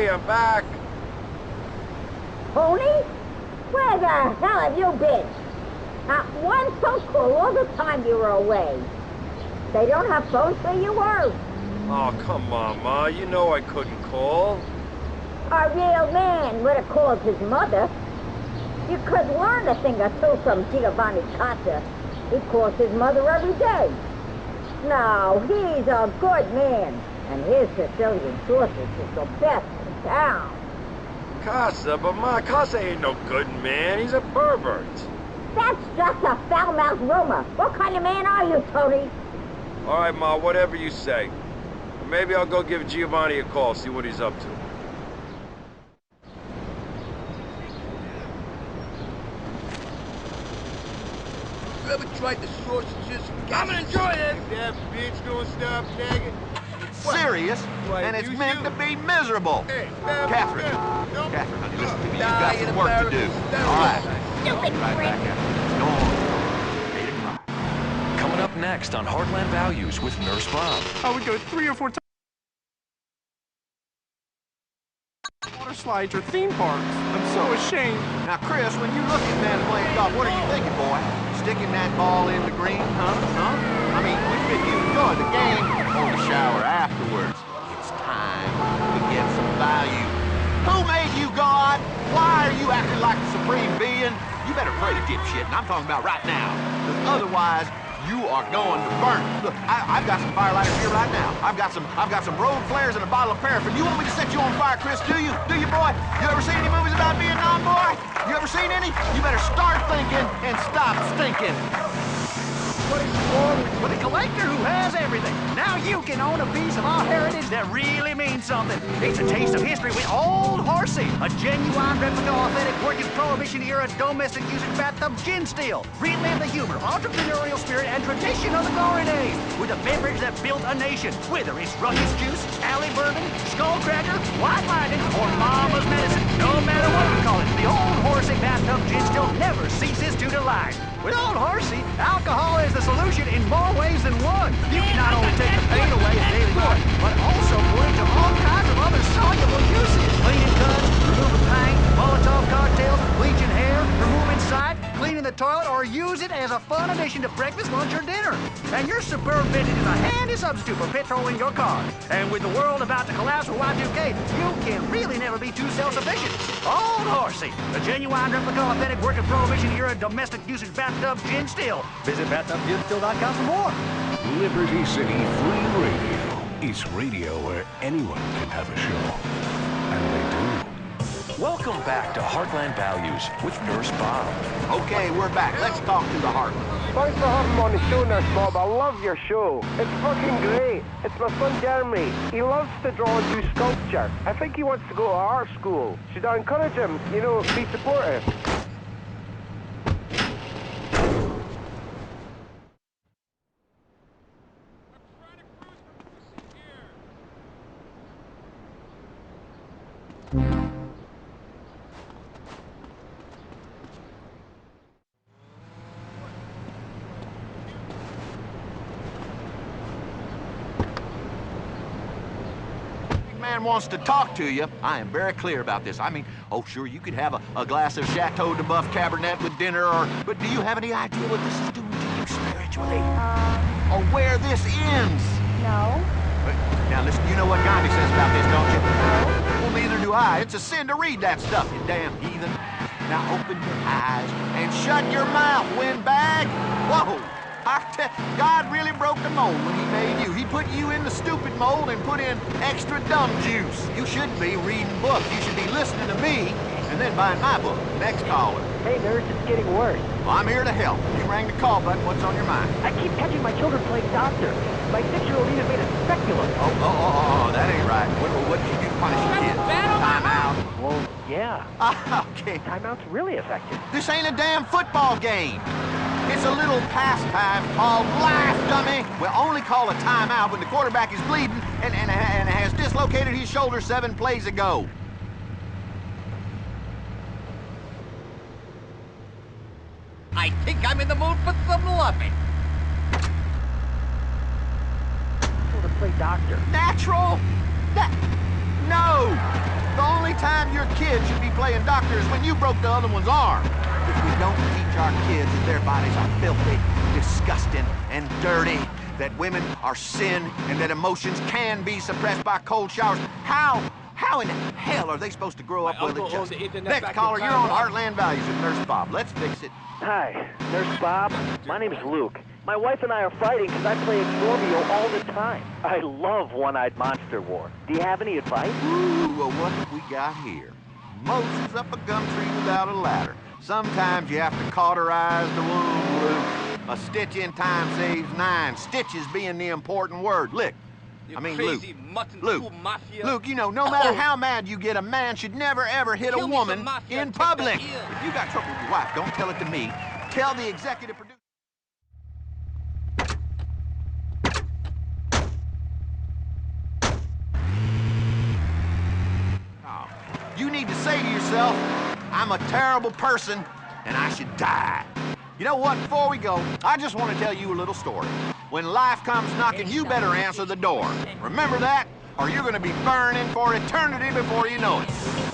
Hey, I'm back. Tony? Where the hell have you been? Not one phone call all the time you were away. They don't have phones where you were. Oh, come on, Ma. You know I couldn't call. A real man would have called his mother. You could learn a thing or two from Giovanni Casa. He calls his mother every day. No, he's a good man, and his Sicilian sausage is the best in town. Casa, but Ma, Casa ain't no good man. He's a pervert. That's just a foul-mouthed rumor. What kind of man are you, Tony? All right, Ma, whatever you say. Maybe I'll go give Giovanni a call, see what he's up to. You ever tried the sausages? Come and enjoy it! That bitch gonna stop nagging. It's serious, and it's meant to be miserable. Hey, Catherine, Catherine, honey, listen to me. You've got some work to do. All right. Stupid Right prick. back at it. Go on. Made it right. Coming up next on Heartland Values with Nurse Bob. I would go 3 or 4 times. Water slides or theme parks. I'm so ashamed. Now, Chris, when you look at men playing golf, what are you thinking, boy? Sticking that ball in the green, huh? I mean, if you enjoy the game or the shower afterwards, it's time to get some value. Who made you God? Why are you acting like the supreme being? You better pray, dipshit, and I'm talking about right now. Because otherwise, you are going to burn. Look, I've got some fire lighters here right now. I've got some road flares and a bottle of paraffin. You want me to set you on fire, Chris? Do you? Do you, boy? You ever seen any movies about Vietnam, boy? You ever seen any? You better start thinking and stop stinking. What is wrong with With a collector who has everything. Now you can own a piece of our heritage that really means something. It's a taste of history with Old Horsey, a genuine replica authentic working Prohibition-era domestic usage bathtub gin still. Relive the humor, entrepreneurial spirit, and tradition of the glory days with a beverage that built a nation. Whether it's Ruckus Juice, Alley Bourbon, Skullcracker, White Lightning, or Mama's Medicine, no matter what you call it, the Old Horsey bathtub gin still never ceases to delight. With Old Horsey, alcohol is the solution in more ways than one. You can not only take the pain away in daily life, but also put it to all kinds of other soluble uses. Cleaning cuts, removing paint, Molotov cocktails, bleaching hair, removing sight, cleaning the toilet, or use it as a fun addition to breakfast, lunch, or dinner. And your superb vintage is a handy substitute for petrol in your car. And with the world about to collapse with Y2K, you can really never be too self-sufficient. Old Horsey, the genuine replica authentic working Prohibition-era domestic usage bathtub gin still. Visit bathtubginstill.com for more. Liberty City Free Radio. It's radio where anyone can have a show. And they do. Welcome back to Heartland Values with Nurse Bob. Okay, we're back. Let's talk to the heart. Thanks for having me on the show, Nurse Bob. I love your show. It's fucking great. It's my son Jeremy. He loves to draw and do sculpture. I think he wants to go to art school. Should I encourage him? You know, be supportive. Man wants to talk to you. I am very clear about this. I mean, oh, sure, you could have a glass of Chateau de Buff Cabernet with dinner, but do you have any idea what this is doing to you spiritually? Or where this ends? No. Now, listen, you know what Gandhi says about this, don't you? Well, neither do I. It's a sin to read that stuff, you damn heathen. Now, open your eyes and shut your mouth, windbag. Whoa. God really broke the mold when he made you. He put you in the stupid mold and put in extra dumb juice. You shouldn't be reading books. You should be listening to me and then buying my book. Next caller. Hey, nurse, it's getting worse. Well, I'm here to help. You rang the call button. What's on your mind? I keep catching my children playing doctor. My 6-year-old even made a speculum. Oh, that ain't right. What did you do to punish your kid? Time out. Well, yeah. Okay. Timeout's really effective. This ain't a damn football game. It's a little pastime called life, dummy. We'll only call a timeout when the quarterback is bleeding and has dislocated his shoulder 7 plays ago. I think I'm in the mood for some loving. To play doctor. Natural? No! The only time your kid should be playing doctor is when you broke the other one's arm. If we don't teach our kids that their bodies are filthy, disgusting, and dirty, that women are sin, and that emotions can be suppressed by cold showers, how in hell are they supposed to grow up well adjusted? Next caller, you're on Heartland Values with Nurse Bob. Let's fix it. Hi, Nurse Bob. My name's Luke. My wife and I are fighting because I play Exordio all the time. I love One-Eyed Monster War. Do you have any advice? Ooh, well, what have we got here? Moses up a gum tree without a ladder. Sometimes you have to cauterize the wound, Luke. A stitch in time saves 9, stitches being the important word. Luke, Luke, you know, no matter how mad you get, a man should never, ever hit a woman in public. If you got trouble with your wife, don't tell it to me. Tell the executive producer. Oh, you need to say to yourself, I'm a terrible person, and I should die. You know what, before we go, I just want to tell you a little story. When life comes knocking, you better answer the door. Remember that, or you're going to be burning for eternity before you know it.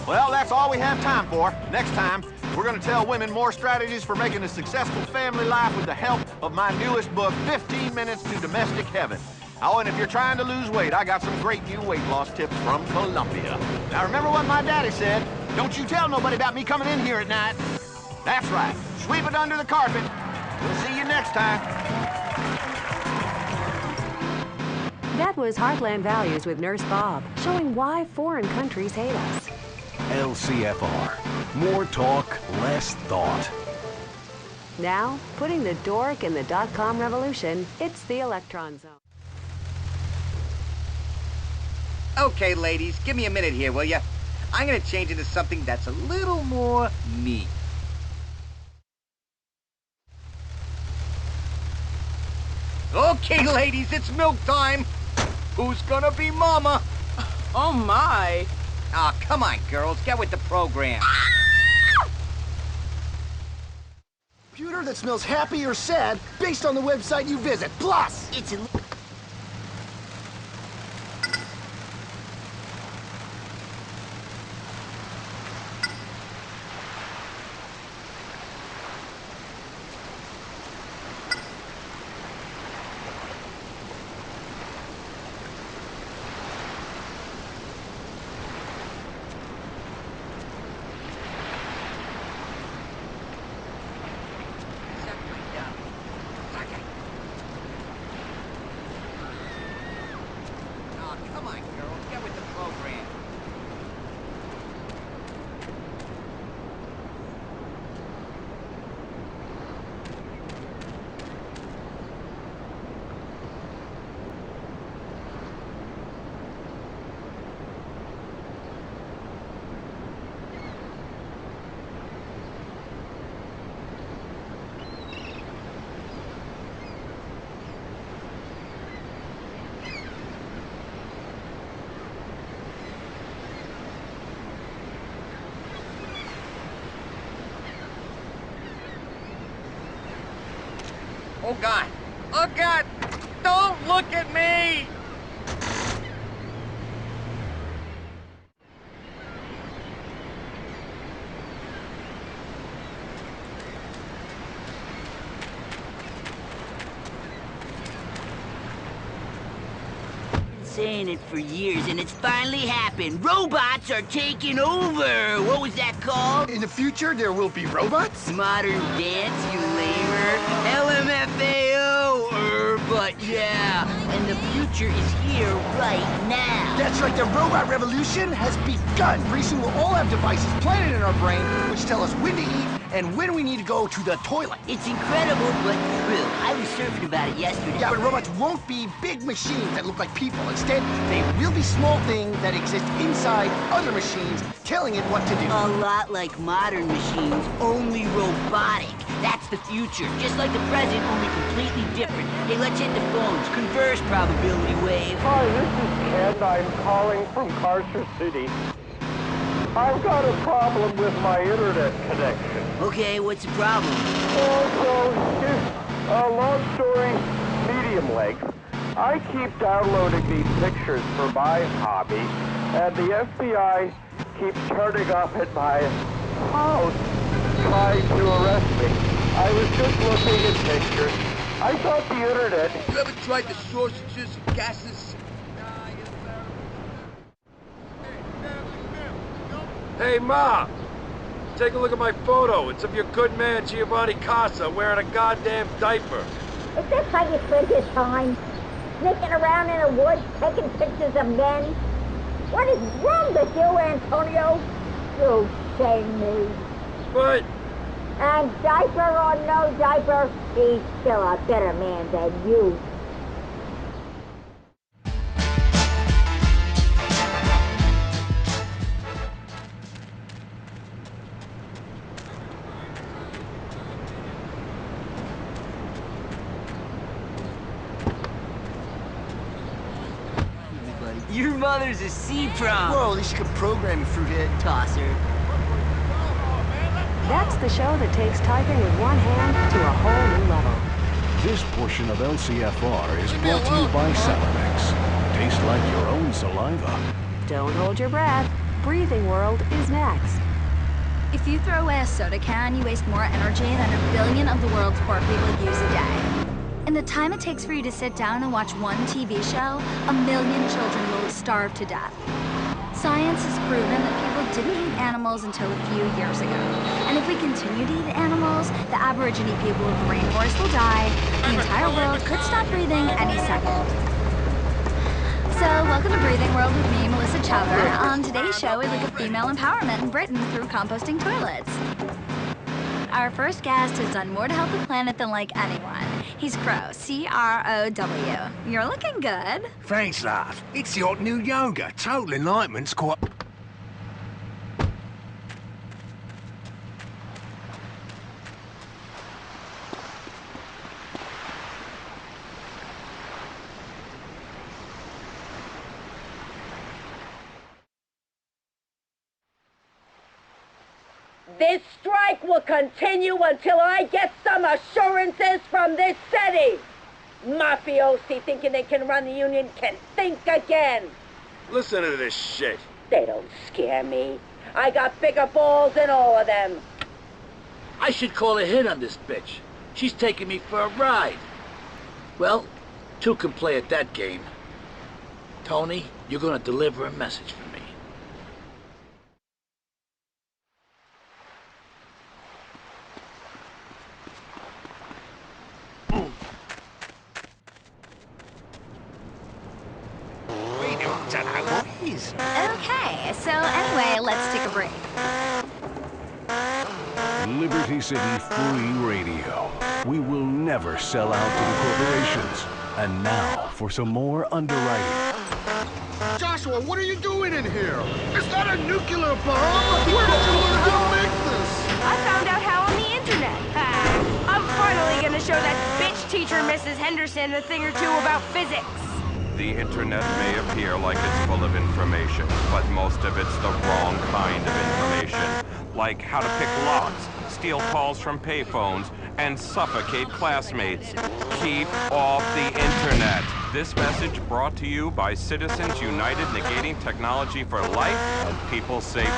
Well, that's all we have time for. Next time, we're going to tell women more strategies for making a successful family life with the help of my newest book, 15 Minutes to Domestic Heaven. Oh, and if you're trying to lose weight, I got some great new weight loss tips from Colombia. Now, remember what my daddy said? Don't you tell nobody about me coming in here at night. That's right. Sweep it under the carpet. We'll see you next time. That was Heartland Values with Nurse Bob, showing why foreign countries hate us. LCFR. More talk, less thought. Now, putting the dork in the .com revolution, it's the Electron Zone. Okay, ladies, give me a minute here, will ya? I'm gonna change into something that's a little more me. Okay, ladies, it's milk time. Who's gonna be mama? Oh my. Ah, come on, girls, get with the program. Computer that smells happy or sad based on the website you visit. Plus, it's Oh, God. Oh, God. Don't look at me. Saying it for years, and it's finally happened. Robots are taking over. What was that called? in the future there will be robots? Modern dance, you lamer. LMFAO. But yeah, and the future is here right now. That's right, the robot revolution has begun. Pretty soon we'll all have devices planted in our brain which tell us when to eat and when we need to go to the toilet. It's incredible, but true. I was surfing about it yesterday. Yeah, but robots won't be big machines that look like people. Instead, they will be small things that exist inside other machines, telling it what to do. A lot like modern machines, only robotic. That's the future. Just like the present, only completely different. Hey, let's hit the phones. Converse, probability wave. Hi, this is Ken. I'm calling from Carcer City. I've got a problem with my internet connection. Okay, what's the problem? Oh, so, here's a long story, medium length. I keep downloading these pictures for my hobby, and the FBI keeps turning up at my house trying to arrest me. I was just looking at pictures. I thought the internet... You ever tried the sausages and gases? Hey, Ma! Take a look at my photo. It's of your good man, Giovanni Casa, wearing a goddamn diaper. Is this how you spend your time? Sneaking around in the woods, taking pictures of men? What is wrong with you, Antonio? You shame me. But... And diaper or no diaper, he's still a better man than you. Your mother's a C-prom. Whoa, at least you could program your fruithead. Tosser. That's the show that takes typing with one hand to a whole new level. This portion of LCFR is brought to you by Salamex. Taste like your own saliva. Don't hold your breath. Breathing World is next. If you throw away a soda can, you waste more energy than 1 billion of the world's poor people use a day. In the time it takes for you to sit down and watch one TV show, 1 million children will starve to death. Science has proven that people didn't eat animals until a few years ago. And if we continue to eat animals, the Aborigine people of the rainforest will die. The entire world could stop breathing any second. So, welcome to Breathing World with me, Melissa Chowder. On today's show, we look at female empowerment in Britain through composting toilets. Our first guest has done more to help the planet than like anyone. He's Crow, C-R-O-W. You're looking good. Thanks, love. It's the hot new yoga. Total enlightenment's quite... This strike will continue until I get some assurances from this city. Mafiosi thinking they can run the union can think again. Listen to this shit. They don't scare me. I got bigger balls than all of them. I should call a hit on this bitch. She's taking me for a ride. Well, two can play at that game. Tony, you're gonna deliver a message for me. Okay, so anyway, let's take a break. Liberty City Free Radio. We will never sell out to the corporations. And now for some more underwriting. Joshua, what are you doing in here? Is that a nuclear bomb? Where did you learn how to make this? I found out how on the internet. I'm finally gonna show that bitch teacher, Mrs. Henderson, a thing or two about physics. The internet may appear like it's full of information, but most of it's the wrong kind of information. Like how to pick locks, steal calls from payphones, and suffocate classmates. Keep off the internet. This message brought to you by Citizens United Negating Technology for Life and People's Safety.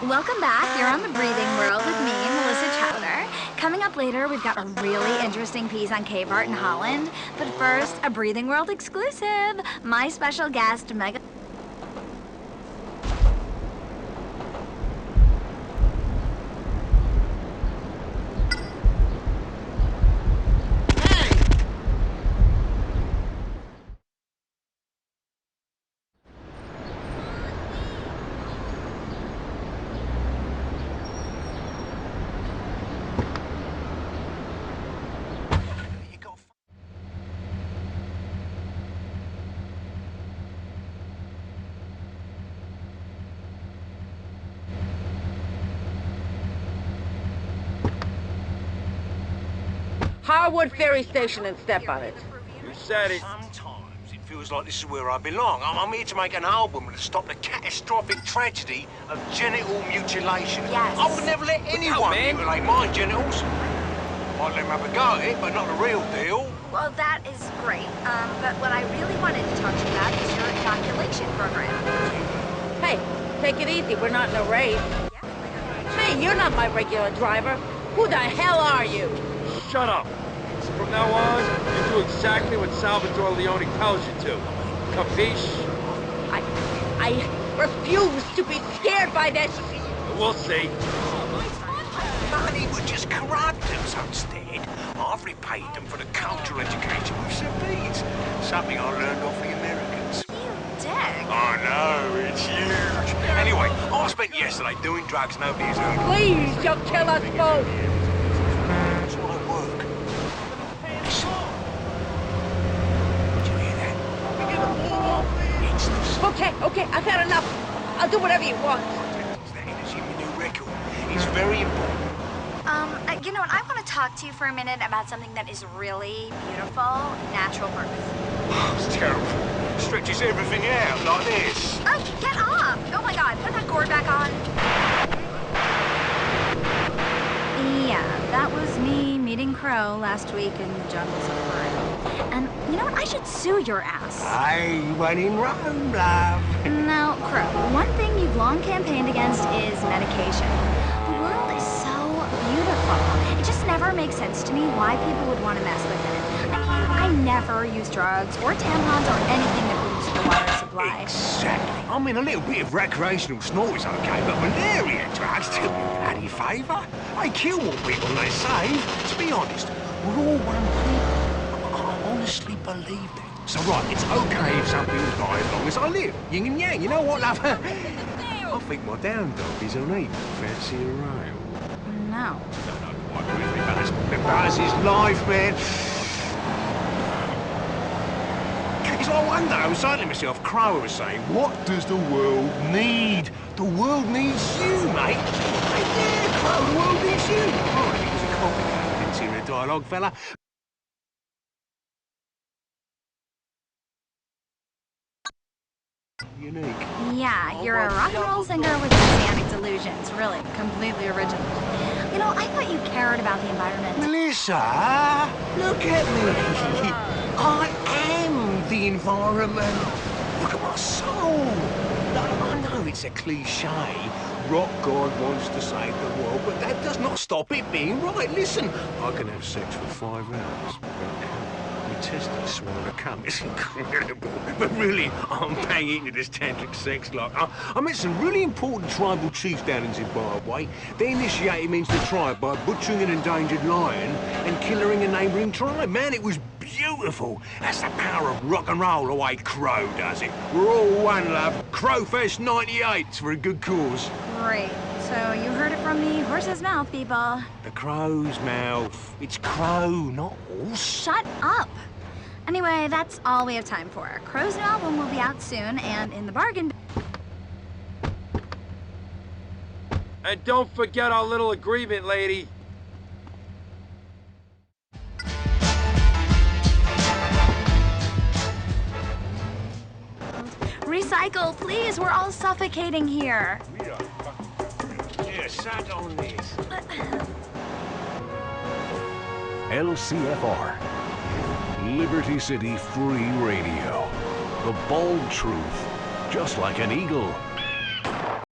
Welcome back. You're on the Breathing World with me, Melissa Chowder. Coming up later, we've got a really interesting piece on cave art in Holland. But first, a Breathing World exclusive. My special guest, Mega... Harwood Ferry Station and step on it. You said it. Sometimes it feels like this is where I belong. I'm here to make an album to stop the catastrophic tragedy of genital mutilation. Yes. I would never let anyone mutilate my genitals. Might let him have a go at it, but not the real deal. Well, that is great. But what I really wanted to talk to you about is your inoculation program. Hey, take it easy. We're not in a race. Hey, you're not my regular driver. Who the hell are you? Shut up. From now on, you do exactly what Salvatore Leone tells you to. Capiche? I refuse to be scared by this. We'll see. Money would just corrupt them, so instead, I've repaid them for the cultural education with some beads. Something I learned off the Americans. Dick. I know, it's huge. Anyway, I spent yesterday doing drugs nobody's heard of. Please, you'll kill us both. It's my work. Listen. Did you hear that? We're gonna warm up. It's the... Okay, I've had enough. I'll do whatever you want. It's in the new record. It's very important. You know what? I want to talk to you for a minute about something that is really beautiful, natural birth. Oh, it's terrible. Stretches everything out like this. Get off! Oh my God, put that gourd back on. Yeah, that was me meeting Crow last week in the jungles of Peru. And you know what? I should sue your ass. I went in Rome, love. Now, Crow, one thing you've long campaigned against is medication. The world is so beautiful. It just never makes sense to me why people would want to mess with it. I never use drugs or tampons or anything that boosts the water supply. Exactly. I mean, a little bit of recreational snorting's okay, but malaria drugs do me bloody favour. They kill more people than they save. To be honest, we're all one people. I honestly believe that. So, right, it's okay if some people die as long as I live. Yin and yang, you know what, love? I think my down dog is on eat. Fancy a rail? No. Quite really, but that's his life, man. I wonder, I was saying to myself, Crow was saying, what does the world need? The world needs you, mate. Yeah, Crow, the world needs you. Oh, I think it's a complicated interior dialogue, fella. Unique. Yeah, you're a rock and roll singer with messianic delusions. Really, completely original. You know, I thought you cared about the environment. Melissa, look at me. I am the environment. Look at my soul. I know it's a cliche. Rock God wants to save the world, but that does not stop it being right. Listen, I can have sex for 5 hours. My testes swallow to come. It's incredible. But really, I'm banging into this tantric sex life. I met some really important tribal chiefs down in Zimbabwe. They initiated me into the tribe by butchering an endangered lion and killing a neighbouring tribe. Man, it was beautiful. That's the power of rock and roll, the way Crow does it. We're all one, love. Crowfest 98's for a good cause. Great. So you heard it from the horse's mouth, people. The crow's mouth. It's Crow, not horse. Shut up. Anyway, that's all we have time for. Crow's new album will be out soon, and in the bargain... And don't forget our little agreement, lady. Recycle, please. We're all suffocating here. Yeah, sat on this. LCFR, Liberty City Free Radio. The bold truth, just like an eagle.